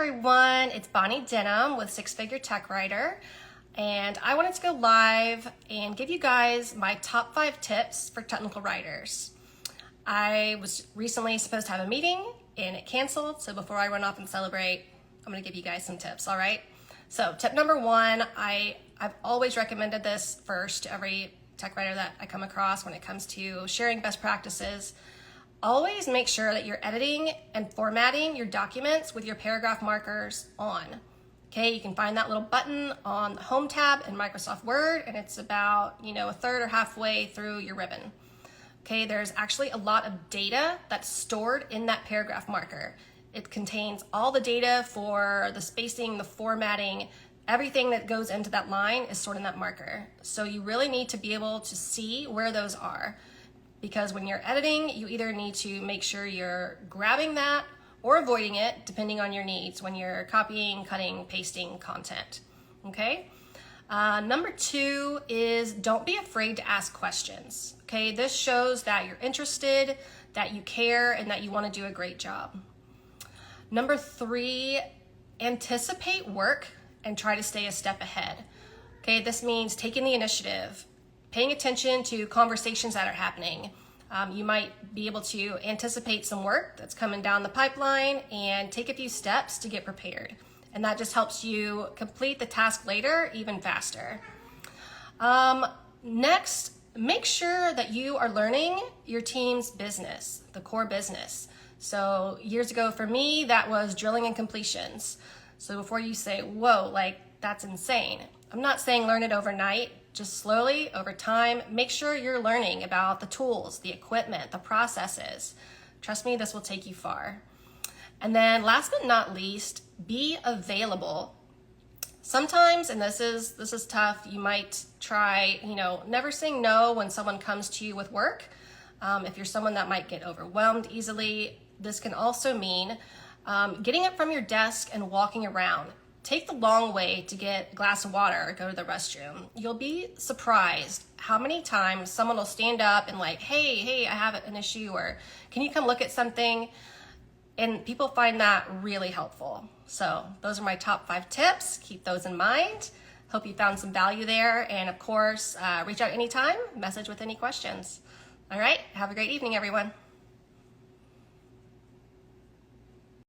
Everyone, it's Bonnie Denham with Six Figure Tech Writer, and I wanted to go live and give you guys my top 5 tips for technical writers. I was recently supposed to have a meeting and it canceled, so before I run off and celebrate, I'm going to give you guys some tips, all right? So tip number 1, I've always recommended this first to every tech writer that I come across when it comes to sharing best practices. Always make sure that you're editing and formatting your documents with your paragraph markers on. Okay, you can find that little button on the Home tab in Microsoft Word, and it's about, a third or halfway through your ribbon. Okay, there's actually a lot of data that's stored in that paragraph marker. It contains all the data for the spacing, the formatting, everything that goes into that line is stored in that marker. So you really need to be able to see where those are. Because when you're editing, you either need to make sure you're grabbing that or avoiding it, depending on your needs when you're copying, cutting, pasting content, okay? Number 2 is don't be afraid to ask questions, okay? This shows that you're interested, that you care, and that you want to do a great job. Number 3, anticipate work and try to stay a step ahead, okay? This means taking the initiative, paying attention to conversations that are happening. You might be able to anticipate some work that's coming down the pipeline and take a few steps to get prepared. And that just helps you complete the task later even faster. Next, make sure that you are learning your team's business, the core business. So years ago for me, that was drilling and completions. So before you say, whoa, that's insane. I'm not saying learn it overnight. Just slowly, over time, make sure you're learning about the tools, the equipment, the processes. Trust me, this will take you far. And then last but not least, be available. Sometimes, and this is tough, you might try, never saying no when someone comes to you with work. If you're someone that might get overwhelmed easily, this can also mean getting up from your desk and walking around. Take the long way to get a glass of water or go to the restroom. You'll be surprised how many times someone will stand up and hey, I have an issue, or can you come look at something? And people find that really helpful. So those are my top 5 tips. Keep those in mind. Hope you found some value there. And of course, reach out anytime, message with any questions. All right, have a great evening, everyone.